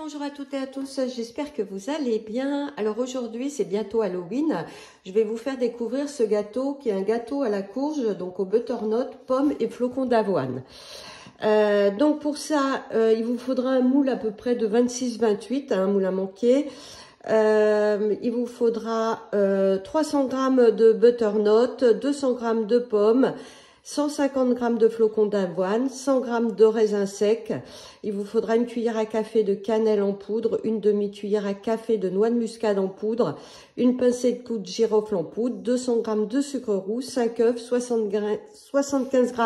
Bonjour à toutes et à tous, j'espère que vous allez bien. Alors aujourd'hui, c'est bientôt Halloween. Je vais vous faire découvrir ce gâteau qui est un gâteau à la courge, donc au butternut, pommes et flocons d'avoine. Donc pour ça, il vous faudra un moule à peu près de 26-28, un moule à manquer. Il vous faudra 300 g de butternut, 200 g de pommes, 150 g de flocons d'avoine, 100 g de raisins secs. Il vous faudra une cuillère à café de cannelle en poudre, une demi-cuillère à café de noix de muscade en poudre, une pincée de clous de girofle en poudre, 200 g de sucre roux, 5 œufs, 75 g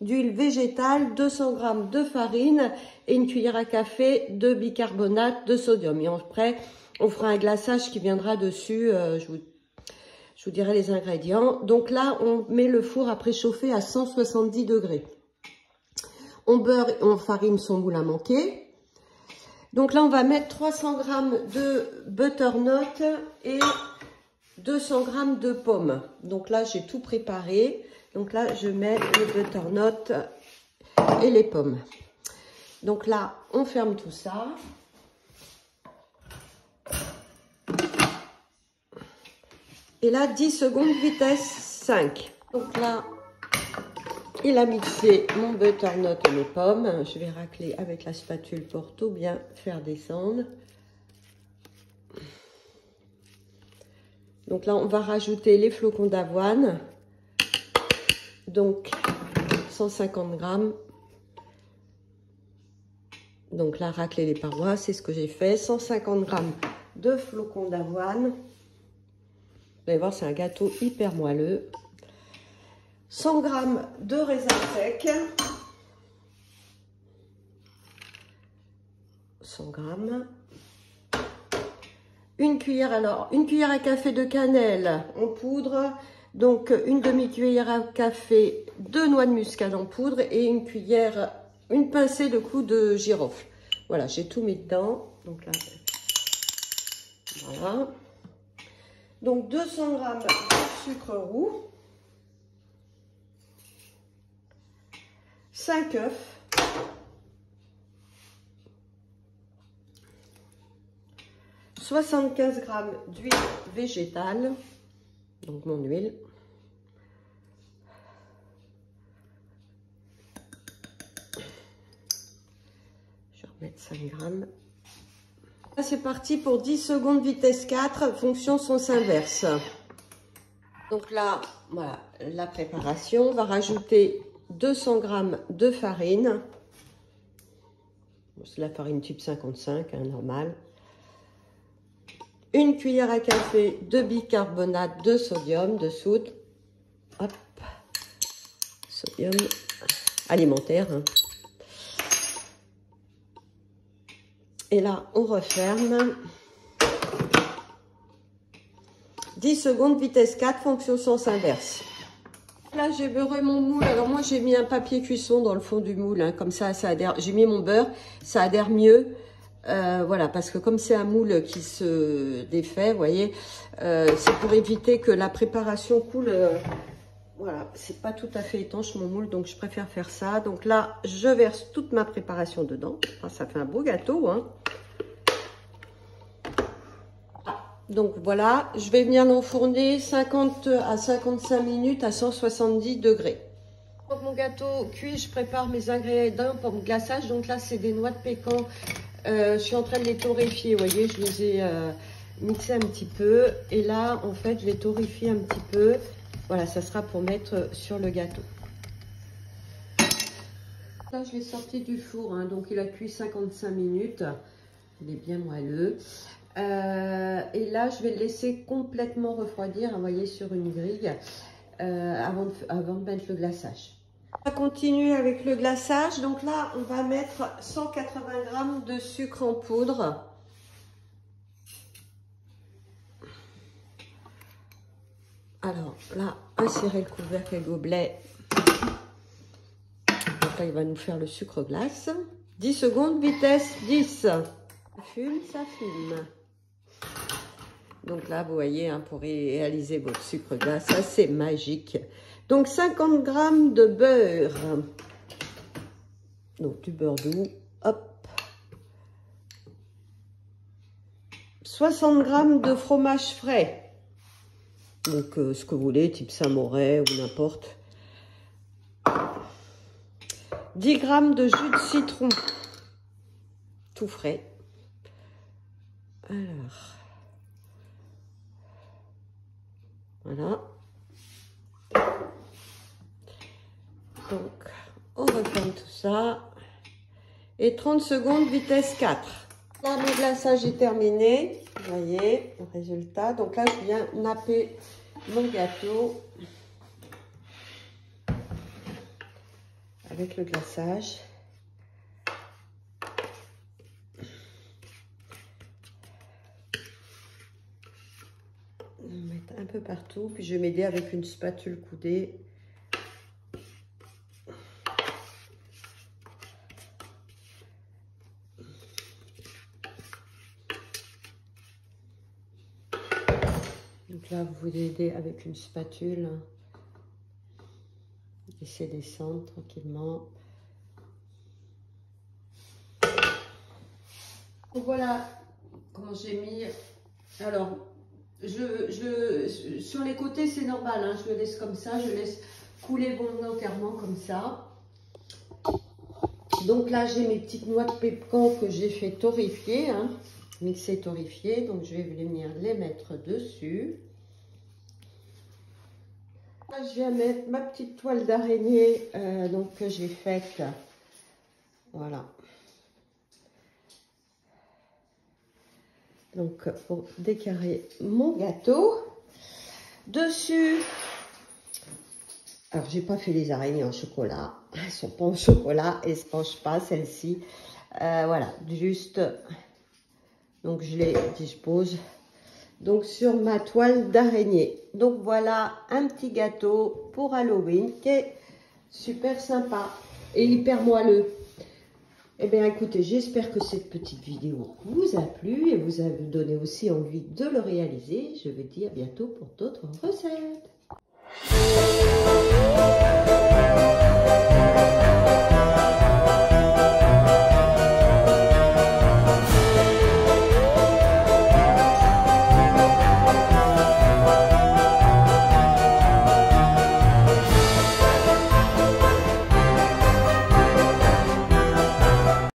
d'huile végétale, 200 g de farine et une cuillère à café de bicarbonate de sodium. Et après, on fera un glaçage qui viendra dessus, je vous dirai les ingrédients. Donc là, on met le four à préchauffer à 170 degrés. On beurre et on farine son moule à manquer. Donc là, on va mettre 300 g de butternut et 200 g de pommes. Donc là, j'ai tout préparé. Donc là, je mets le butternut et les pommes. Donc là, on ferme tout ça. Et là, 10 secondes, vitesse 5. Donc là, il a mixé mon butternut et mes pommes. Je vais racler avec la spatule pour tout bien faire descendre. Donc là, on va rajouter les flocons d'avoine. Donc, 150 g. Donc là, racler les parois, c'est ce que j'ai fait. 150 g de flocons d'avoine. Vous allez voir, c'est un gâteau hyper moelleux. 100 g de raisins secs. 100 g. Une cuillère à café de cannelle en poudre. Donc, une demi-cuillère à café de noix de muscade en poudre et une pincée de clous de girofle. Voilà, j'ai tout mis dedans. Donc là, voilà. Donc 200 g de sucre roux, 5 œufs, 75 g d'huile végétale, donc mon huile, je vais remettre 5 g. C'est parti pour 10 secondes, vitesse 4, fonction sens inverse. Donc là, voilà la préparation. On va rajouter 200 g de farine. C'est la farine type 55, hein, normale. Une cuillère à café de bicarbonate de sodium, de soude. Hop, sodium alimentaire. Hein. Et là, on referme. 10 secondes, vitesse 4, fonction sens inverse. Là, j'ai beurré mon moule. Alors moi, j'ai mis un papier cuisson dans le fond du moule. Hein, comme ça adhère. J'ai mis mon beurre, ça adhère mieux. Voilà, parce que comme c'est un moule qui se défait, vous voyez, c'est pour éviter que la préparation coule. Voilà, c'est pas tout à fait étanche mon moule, donc je préfère faire ça. Donc là, je verse toute ma préparation dedans. Ah, ça fait un beau gâteau, hein. Donc voilà, je vais venir l'enfourner 50 à 55 minutes à 170 degrés. Donc mon gâteau cuit, je prépare mes ingrédients pour le glaçage. Donc là, c'est des noix de pécan. Je suis en train de les torréfier, vous voyez, je les ai mixés un petit peu. Et là, en fait, je les torréfie un petit peu. Voilà, ça sera pour mettre sur le gâteau. Là, je l'ai sorti du four, hein, donc il a cuit 55 minutes. Il est bien moelleux. Et là, je vais le laisser complètement refroidir, vous voyez, sur une grille avant de mettre le glaçage. On va continuer avec le glaçage. Donc là, on va mettre 180 g de sucre en poudre. Alors là, insérer le couvercle et le gobelet. Donc là, il va nous faire le sucre glace. 10 secondes, vitesse 10. Ça fume, ça fume. Donc là, vous voyez, hein, pour réaliser votre sucre glace, ça c'est magique. Donc 50 g de beurre. Donc du beurre doux. Hop. 60 g de fromage frais. Donc, ce que vous voulez, type Saint-Moré ou n'importe. 10 g de jus de citron. Tout frais. Alors. Voilà. Donc, on referme tout ça. Et 30 secondes, vitesse 4. Là, mon glaçage est terminé. Vous voyez le résultat. Donc là, je viens napper mon gâteau avec le glaçage. On va mettre un peu partout. Puis je vais m'aider avec une spatule coudée. Donc là, vous vous aidez avec une spatule. Laissez descendre tranquillement. Donc voilà comment j'ai mis. Alors, sur les côtés, c'est normal, hein, je le laisse comme ça. Je laisse couler volontairement comme ça. Donc là, j'ai mes petites noix de pécan que j'ai fait torréfier, hein, mixer torréfier. Donc je vais venir les mettre dessus. Là, je viens mettre ma petite toile d'araignée donc que j'ai faite. Voilà. Donc pour décarer mon gâteau. Dessus. Alors, j'ai pas fait les araignées en chocolat. Elles sont pas en chocolat et se penchent pas, celles-ci. Voilà, juste. Donc, je les dispose. Donc, sur ma toile d'araignée. Donc, voilà un petit gâteau pour Halloween qui est super sympa et hyper moelleux. Eh bien, écoutez, j'espère que cette petite vidéo vous a plu et vous a donné aussi envie de le réaliser. Je vous dis à bientôt pour d'autres recettes.